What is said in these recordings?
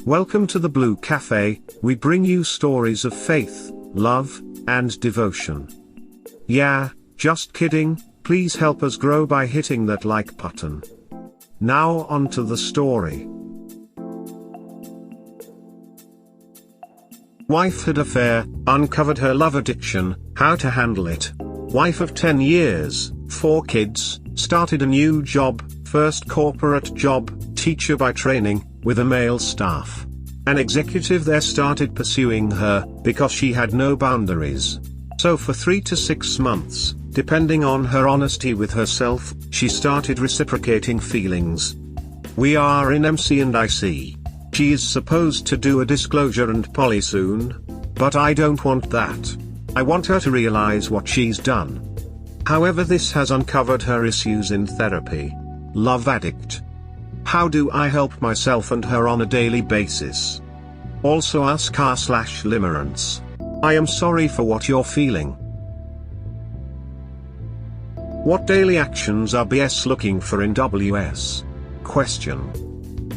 Welcome to the Blue Cafe. We bring you stories of faith, love, and devotion. Yeah, just kidding, please help us grow by hitting that like button. Now on to the story. Wife had affair, uncovered her love addiction, how to handle it. Wife of 10 years, 4 kids, started a new job, first corporate job, teacher by training, with a male staff. An executive there started pursuing her, because she had no boundaries. So for 3 to 6 months, depending on her honesty with herself, she started reciprocating feelings. We are in MC and IC. She is supposed to do a disclosure and poly soon. But I don't want that. I want her to realize what she's done. However, this has uncovered her issues in therapy. Love addict. How do I help myself and her on a daily basis? Also ask r/limerence. I am sorry for what you're feeling. What daily actions are BS looking for in WS? Question.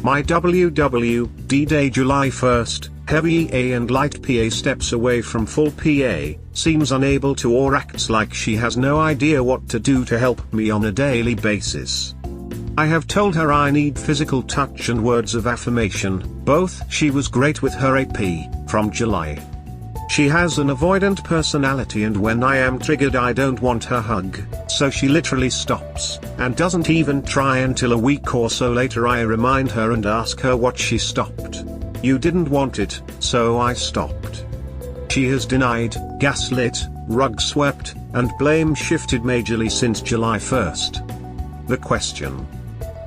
My WWD day July 1st, heavy A and light PA steps away from full PA, seems unable to or acts like she has no idea what to do to help me on a daily basis. I have told her I need physical touch and words of affirmation, both. She was great with her AP, from July. She has an avoidant personality and when I am triggered I don't want her hug, so she literally stops, and doesn't even try until a week or so later I remind her and ask her what she stopped. You didn't want it, so I stopped. She has denied, gaslit, rug swept, and blame shifted majorly since July 1st. The question.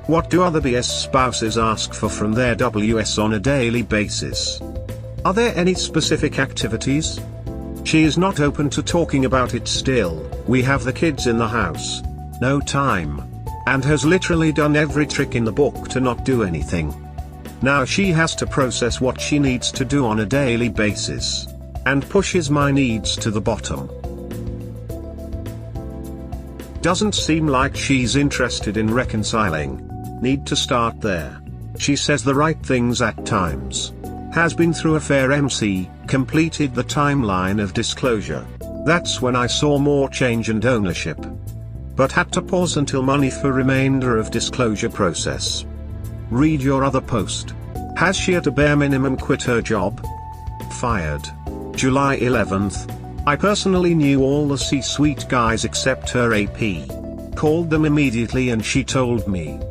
What do other BS spouses ask for from their WS on a daily basis? Are there any specific activities? She is not open to talking about it still. We have the kids in the house. No time. And has literally done every trick in the book to not do anything. Now she has to process what she needs to do on a daily basis. And pushes my needs to the bottom. Doesn't seem like she's interested in reconciling. Need to start there. She says the right things at times. Has been through a fair MC, completed the timeline of disclosure. That's when I saw more change and ownership. But had to pause until money for remainder of disclosure process. Read your other post. Has she at a bare minimum quit her job? Fired. July 11th. I personally knew all the C-suite guys except her AP. Called them immediately and she told me.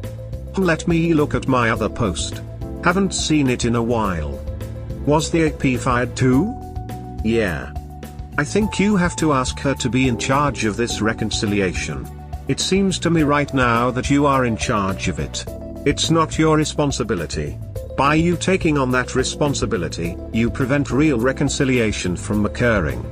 Let me look at my other post. Haven't seen it in a while. Was the AP fired too? Yeah. I think you have to ask her to be in charge of this reconciliation. It seems to me right now that you are in charge of it. It's not your responsibility. By you taking on that responsibility, you prevent real reconciliation from occurring.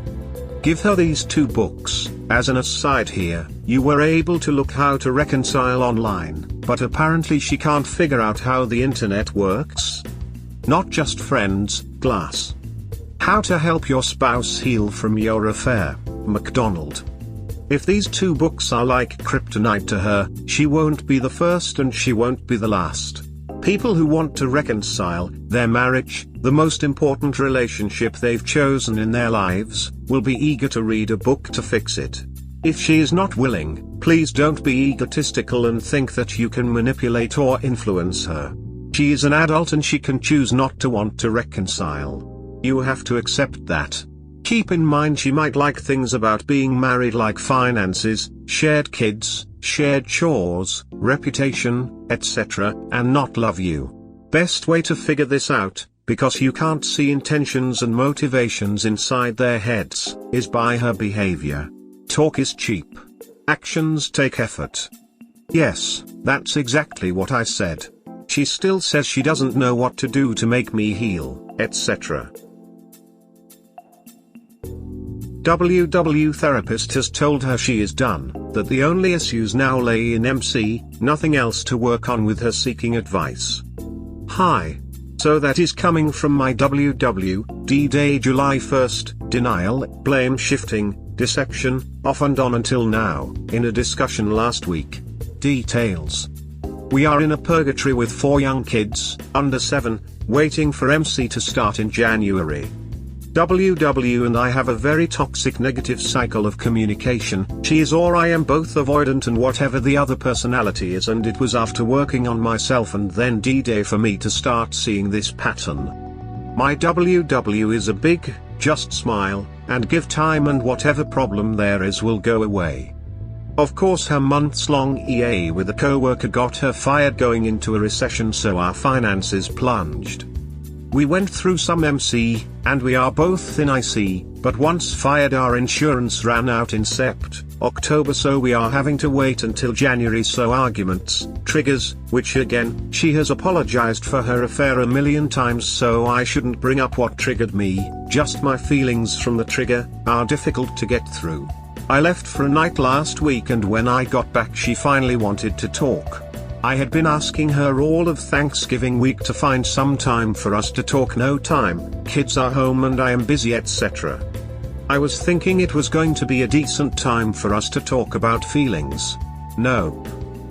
Give her these 2 books. As an aside here, you were able to look how to reconcile online, but apparently she can't figure out how the internet works. Not just friends, glass. How to help your spouse heal from your affair, McDonald. If these 2 books are like kryptonite to her, she won't be the first and she won't be the last. People who want to reconcile their marriage, the most important relationship they've chosen in their lives, will be eager to read a book to fix it. If she is not willing, please don't be egotistical and think that you can manipulate or influence her. She is an adult and she can choose not to want to reconcile. You have to accept that. Keep in mind she might like things about being married like finances, shared kids, shared chores, reputation, etc., and not love you. Best way to figure this out, because you can't see intentions and motivations inside their heads, is by her behavior. Talk is cheap. Actions take effort. Yes, that's exactly what I said. She still says she doesn't know what to do to make me heal, etc. WW therapist has told her she is done, that the only issues now lay in MC, nothing else to work on with her seeking advice. Hi. So that is coming from my WWD day July 1st, denial, blame shifting, deception, off and on until now, in a discussion last week. Details. We are in a purgatory with 4 young kids, under 7, Waiting for MC to start in January. WW and I have a very toxic negative cycle of communication. She is or I am both avoidant and whatever the other personality is, and it was after working on myself and then D-Day for me to start seeing this pattern. My WW is a big, just smile, and give time and whatever problem there is will go away. Of course her months-long EA with a co-worker got her fired going into a recession, so our finances plunged. We went through some MC, and we are both in IC, but once fired our insurance ran out in October, so we are having to wait until January, so arguments, triggers, which again, she has apologized for her affair a million times, so I shouldn't bring up what triggered me, just my feelings from the trigger, are difficult to get through. I left for a night last week, and when I got back she finally wanted to talk. I had been asking her all of Thanksgiving week to find some time for us to talk. No time, kids are home and I am busy, etc. I was thinking it was going to be a decent time for us to talk about feelings. No.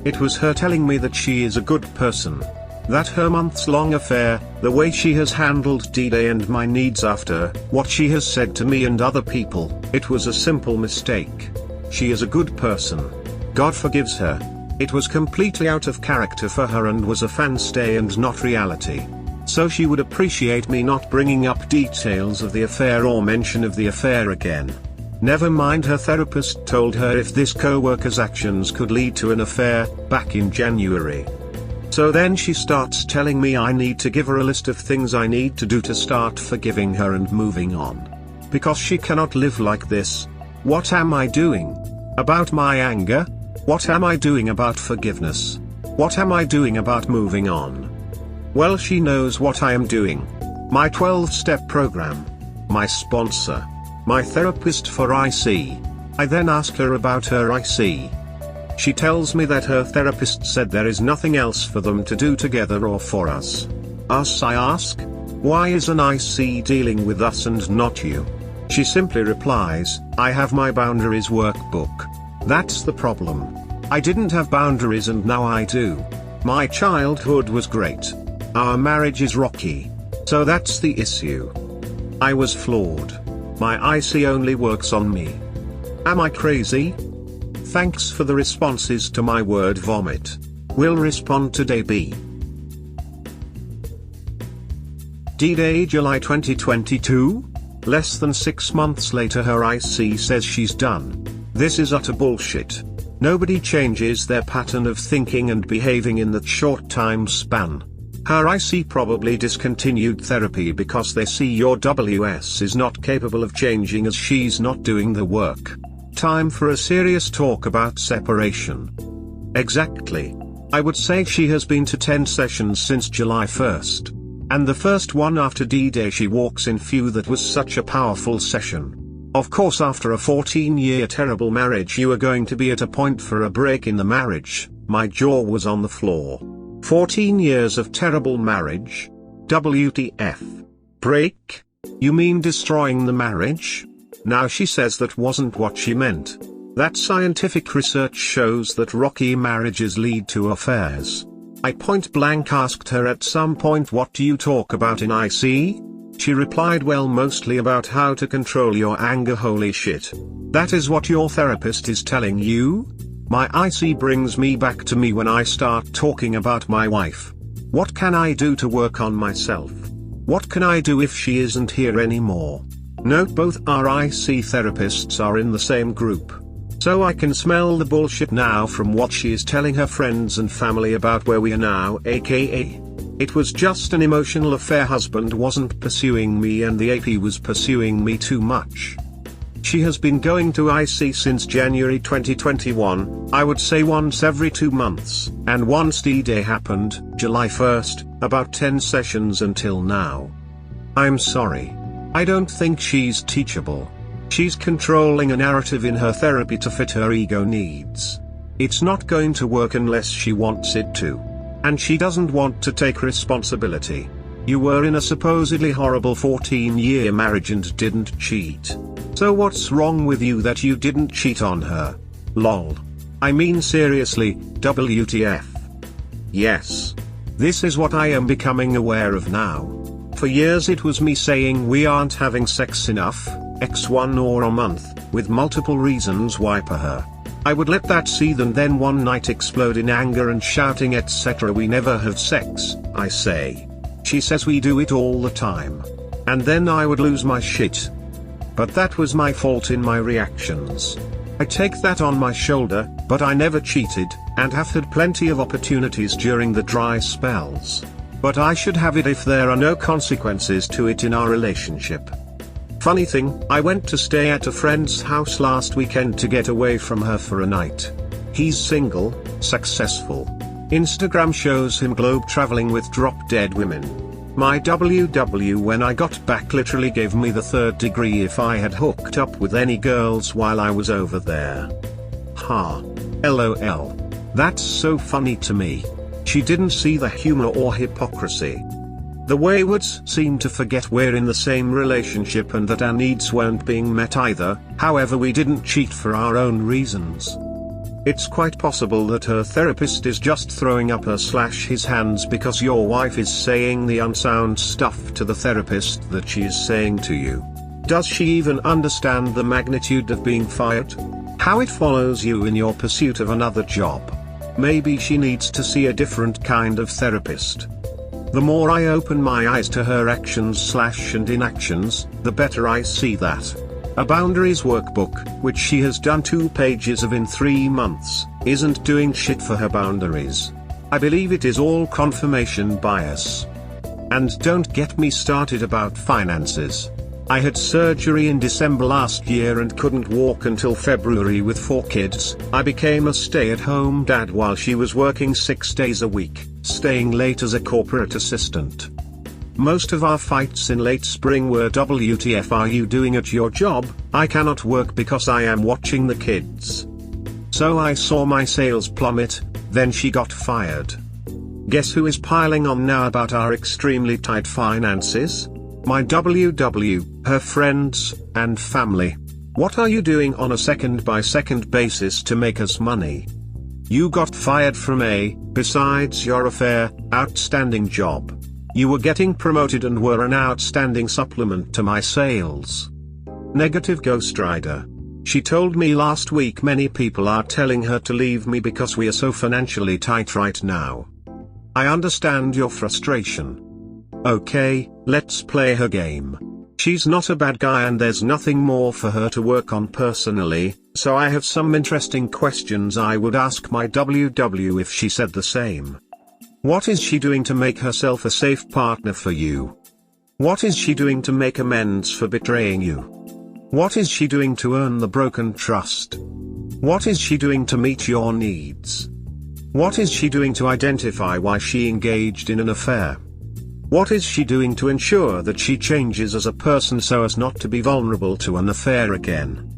It was her telling me that she is a good person. That her months-long affair, the way she has handled D-Day and my needs after what she has said to me and other people, it was a simple mistake. She is a good person. God forgives her. It was completely out of character for her and was a fanstay and not reality. So she would appreciate me not bringing up details of the affair or mention of the affair again. Never mind, her therapist told her if this co-worker's actions could lead to an affair, back in January. So then she starts telling me I need to give her a list of things I need to do to start forgiving her and moving on. Because she cannot live like this. What am I doing? About my anger? What am I doing about forgiveness? What am I doing about moving on? Well, she knows what I am doing. My 12-step program. My sponsor. My therapist for IC. I then ask her about her IC. She tells me that her therapist said there is nothing else for them to do together or for us. Us, I ask? Why is an IC dealing with us and not you? She simply replies, I have my boundaries workbook. That's the problem. I didn't have boundaries and now I do. My childhood was great. Our marriage is rocky. So that's the issue. I was flawed. My IC only works on me. Am I crazy? Thanks for the responses to my word vomit. Will respond today. B. D-Day July 2022? Less than 6 months later her IC says she's done. This is utter bullshit. Nobody changes their pattern of thinking and behaving in that short time span. Her IC probably discontinued therapy because they see your WS is not capable of changing as she's not doing the work. Time for a serious talk about separation. Exactly. I would say she has been to 10 sessions since July 1st. And the first one after D-Day she walks in. Phew, that was such a powerful session. Of course, after a 14-year terrible marriage you are going to be at a point for a break in the marriage. My jaw was on the floor. 14 years of terrible marriage? WTF. Break? You mean destroying the marriage? Now she says that wasn't what she meant. That scientific research shows that rocky marriages lead to affairs. I point blank asked her at some point, what do you talk about in IC? She replied, well, mostly about how to control your anger. Holy shit. That is what your therapist is telling you? My IC brings me back to me when I start talking about my wife. What can I do to work on myself? What can I do if she isn't here anymore? Note, both our IC therapists are in the same group. So I can smell the bullshit now from what she is telling her friends and family about where we are now, aka. It was just an emotional affair. Husband wasn't pursuing me and the AP was pursuing me too much. She has been going to IC since January 2021, I would say once every 2 months, and once D-Day happened, July 1st, about 10 sessions until now. I'm sorry. I don't think she's teachable. She's controlling a narrative in her therapy to fit her ego needs. It's not going to work unless she wants it to. And she doesn't want to take responsibility. You were in a supposedly horrible 14-year marriage and didn't cheat. So what's wrong with you that you didn't cheat on her? Lol. I mean seriously, WTF. Yes. This is what I am becoming aware of now. For years it was me saying we aren't having sex enough, X1 or a month, with multiple reasons why per her. I would let that seethe and then one night explode in anger and shouting etc. We never have sex, I say. She says we do it all the time. And then I would lose my shit. But that was my fault in my reactions. I take that on my shoulder, but I never cheated, and have had plenty of opportunities during the dry spells. But I should have it if there are no consequences to it in our relationship. Funny thing, I went to stay at a friend's house last weekend to get away from her for a night. He's single, successful. Instagram shows him globe traveling with drop-dead women. My WW when I got back literally gave me the third degree if I had hooked up with any girls while I was over there. Ha. LOL. That's so funny to me. She didn't see the humor or hypocrisy. The Waywards seem to forget we're in the same relationship and that our needs weren't being met either, however we didn't cheat for our own reasons. It's quite possible that her therapist is just throwing up her/his hands because your wife is saying the unsound stuff to the therapist that she is saying to you. Does she even understand the magnitude of being fired? How it follows you in your pursuit of another job? Maybe she needs to see a different kind of therapist. The more I open my eyes to her actions/and inactions, the better I see that. A boundaries workbook, which she has done 2 pages of in 3 months, isn't doing shit for her boundaries. I believe it is all confirmation bias. And don't get me started about finances. I had surgery in December last year and couldn't walk until February with 4 kids. I became a stay-at-home dad while she was working 6 days a week, staying late as a corporate assistant. Most of our fights in late spring were WTF are you doing at your job? I cannot work because I am watching the kids. So I saw my sales plummet, then she got fired. Guess who is piling on now about our extremely tight finances? My WW, her friends, and family. What are you doing on a second-by-second basis to make us money? You got fired from besides your affair, outstanding job. You were getting promoted and were an outstanding supplement to my sales. Negative Ghost Rider. She told me last week many people are telling her to leave me because we are so financially tight right now. I understand your frustration. Okay, let's play her game. She's not a bad guy and there's nothing more for her to work on personally, so I have some interesting questions I would ask my WW if she said the same. What is she doing to make herself a safe partner for you? What is she doing to make amends for betraying you? What is she doing to earn the broken trust? What is she doing to meet your needs? What is she doing to identify why she engaged in an affair? What is she doing to ensure that she changes as a person so as not to be vulnerable to an affair again?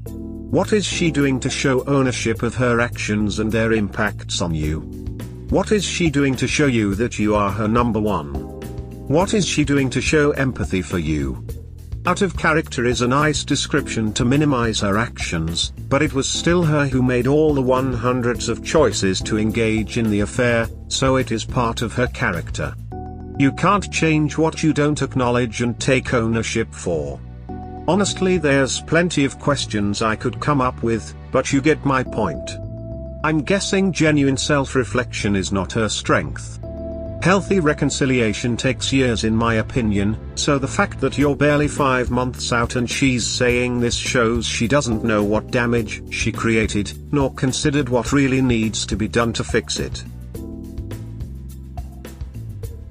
What is she doing to show ownership of her actions and their impacts on you? What is she doing to show you that you are her number one? What is she doing to show empathy for you? Out of character is a nice description to minimize her actions, but it was still her who made all the 100s of choices to engage in the affair, so it is part of her character. You can't change what you don't acknowledge and take ownership for. Honestly, there's plenty of questions I could come up with, but you get my point. I'm guessing genuine self-reflection is not her strength. Healthy reconciliation takes years in my opinion, so the fact that you're barely 5 months out and she's saying this shows she doesn't know what damage she created, nor considered what really needs to be done to fix it.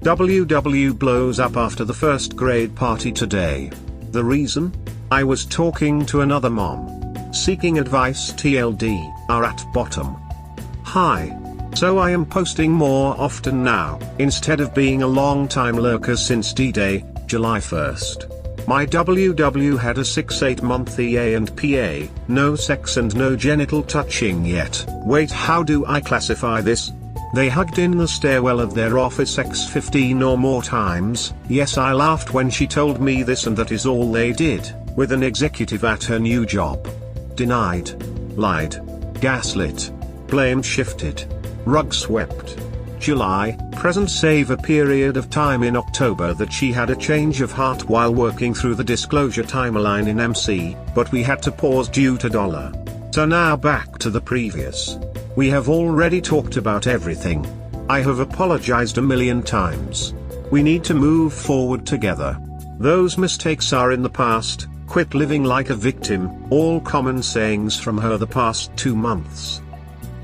WW blows up after the 1st grade party today. The reason? I was talking to another mom. Seeking advice TLD, are at bottom. Hi. So I am posting more often now, instead of being a long-time lurker since D-Day, July 1st. My WW had a 6-8 month EA and PA, no sex and no genital touching yet. Wait, how do I classify this? They hugged in the stairwell of their office 15 or more times. Yes, I laughed when she told me this, and that is all they did, with an executive at her new job. Denied. Lied. Gaslit. Blame shifted. Rug swept. July, present save a period of time in October that she had a change of heart while working through the disclosure timeline in MC, but we had to pause due to dollar. So now back to the previous. We have already talked about everything. I have apologized a million times. We need to move forward together. Those mistakes are in the past, quit living like a victim, all common sayings from her the past 2 months.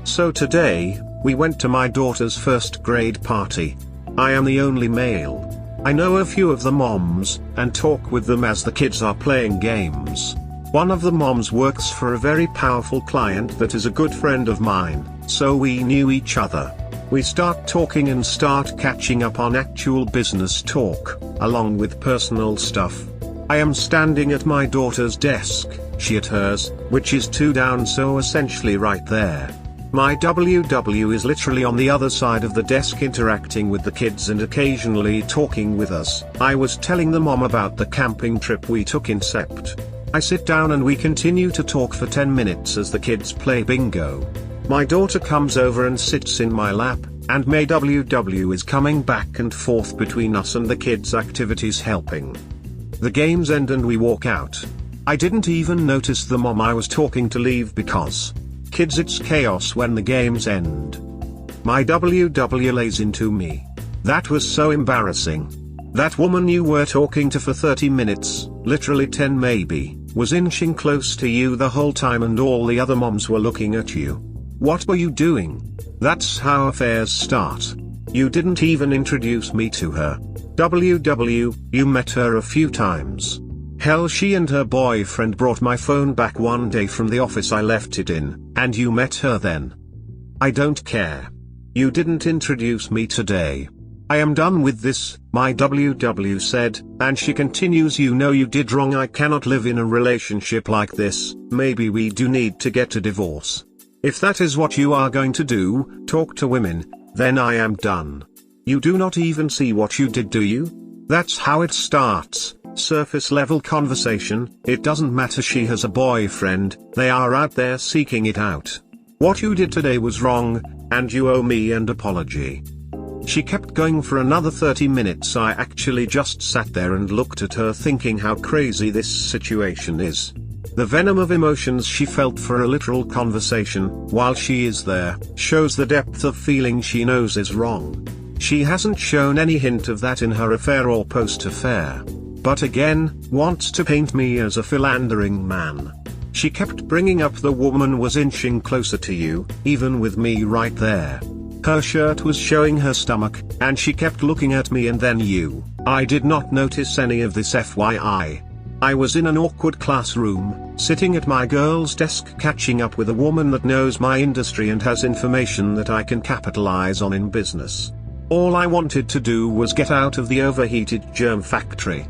So today, we went to my daughter's first grade party. I am the only male. I know a few of the moms, and talk with them as the kids are playing games. One of the moms works for a very powerful client that is a good friend of mine, so we knew each other. We start talking and start catching up on actual business talk, along with personal stuff. I am standing at my daughter's desk, she at hers, which is 2 down, so essentially right there. My WW is literally on the other side of the desk interacting with the kids and occasionally talking with us. I was telling the mom about the camping trip we took in Sept. I sit down and we continue to talk for 10 minutes as the kids play bingo. My daughter comes over and sits in my lap, and my WW is coming back and forth between us and the kids' activities helping. The games end and we walk out. I didn't even notice the mom I was talking to leave because, kids, it's chaos when the games end. My WW lays into me. That was so embarrassing. That woman you were talking to for 30 minutes, literally 10 maybe, was inching close to you the whole time and all the other moms were looking at you. What were you doing? That's how affairs start. You didn't even introduce me to her. WW, you met her a few times. Hell, she and her boyfriend brought my phone back one day from the office I left it in, and you met her then. I don't care. You didn't introduce me today. I am done with this, my WW said, and she continues, you know you did wrong. I cannot live in a relationship like this. Maybe we do need to get a divorce. If that is what you are going to do, talk to women, then I am done. You do not even see what you did, do you? That's how it starts, surface level conversation. It doesn't matter she has a boyfriend, they are out there seeking it out. What you did today was wrong, and you owe me an apology. She kept going for another 30 minutes. I actually just sat there and looked at her thinking how crazy this situation is. The venom of emotions she felt for a literal conversation, while she is there, shows the depth of feeling she knows is wrong. She hasn't shown any hint of that in her affair or post-affair. But again, wants to paint me as a philandering man. She kept bringing up the woman was inching closer to you, even with me right there. Her shirt was showing her stomach, and she kept looking at me and then you. I did not notice any of this, FYI. I was in an awkward classroom, sitting at my girl's desk catching up with a woman that knows my industry and has information that I can capitalize on in business. All I wanted to do was get out of the overheated germ factory.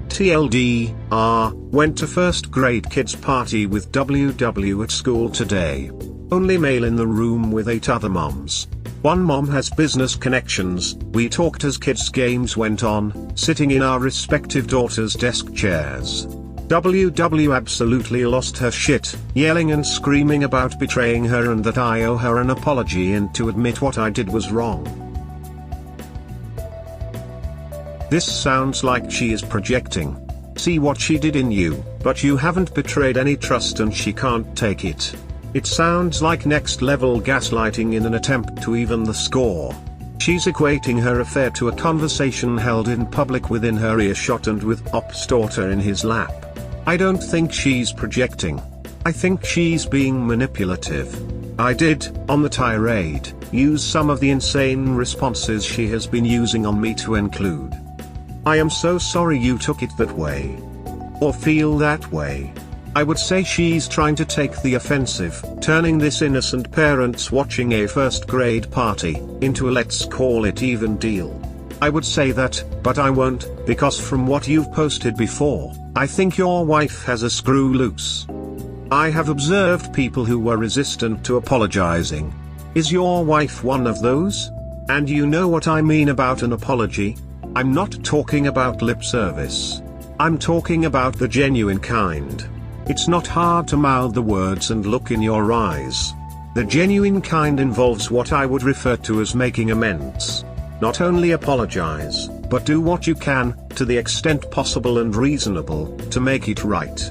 TLDR, went to first grade kids party with WW at school today. Only male in the room with 8 other moms. One mom has business connections. We talked as kids' games went on, sitting in our respective daughters' desk chairs. WW absolutely lost her shit, yelling and screaming about betraying her and that I owe her an apology and to admit what I did was wrong. This sounds like she is projecting. See what she did in you, but you haven't betrayed any trust and she can't take it. It sounds like next level gaslighting in an attempt to even the score. She's equating her affair to a conversation held in public within her earshot and with Op's daughter in his lap. I don't think she's projecting. I think she's being manipulative. I did, on the tirade, use some of the insane responses she has been using on me to include. I am so sorry you took it that way. Or feel that way. I would say she's trying to take the offensive, turning this innocent parents watching a first grade party, into a let's call it even deal. I would say that, but I won't, because from what you've posted before, I think your wife has a screw loose. I have observed people who were resistant to apologizing. Is your wife one of those? And you know what I mean about an apology? I'm not talking about lip service. I'm talking about the genuine kind. It's not hard to mouth the words and look in your eyes. The genuine kind involves what I would refer to as making amends. Not only apologize, but do what you can, to the extent possible and reasonable, to make it right.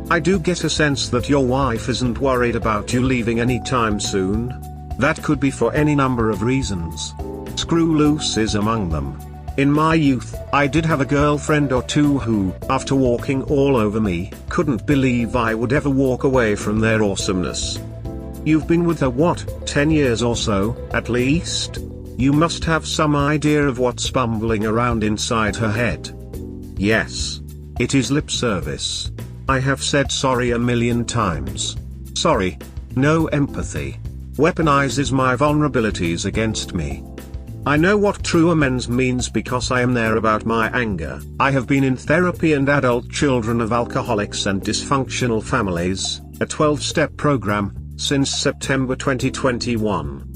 I do get a sense that your wife isn't worried about you leaving anytime soon. That could be for any number of reasons. Screw loose is among them. In my youth, I did have a girlfriend or two who, after walking all over me, couldn't believe I would ever walk away from their awesomeness. You've been with her what, 10 years or so, at least? You must have some idea of what's bumbling around inside her head. Yes. It is lip service. I have said sorry a million times. Sorry. No empathy. Weaponizes my vulnerabilities against me. I know what true amends means because I am there about my anger. I have been in therapy and adult children of alcoholics and dysfunctional families, a 12-step program, since September 2021.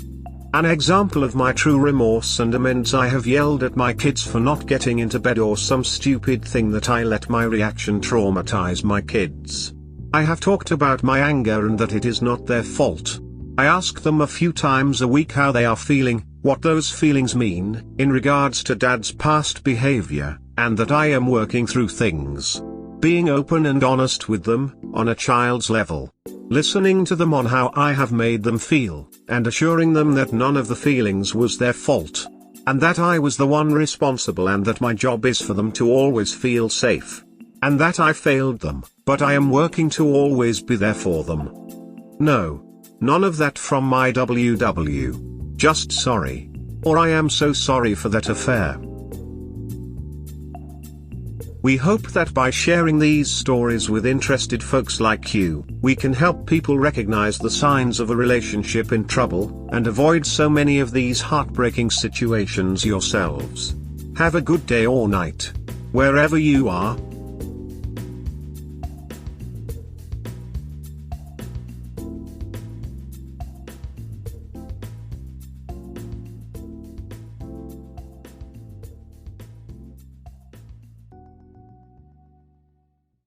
An example of my true remorse and amends: I have yelled at my kids for not getting into bed or some stupid thing that I let my reaction traumatize my kids. I have talked about my anger and that it is not their fault. I ask them a few times a week how they are feeling, what those feelings mean, in regards to dad's past behavior, and that I am working through things. Being open and honest with them, on a child's level. Listening to them on how I have made them feel, and assuring them that none of the feelings was their fault. And that I was the one responsible, and that my job is for them to always feel safe. And that I failed them, but I am working to always be there for them. No. None of that from my WW. Just sorry. Or I am so sorry for that affair. We hope that by sharing these stories with interested folks like you, we can help people recognize the signs of a relationship in trouble, and avoid so many of these heartbreaking situations yourselves. Have a good day or night, wherever you are.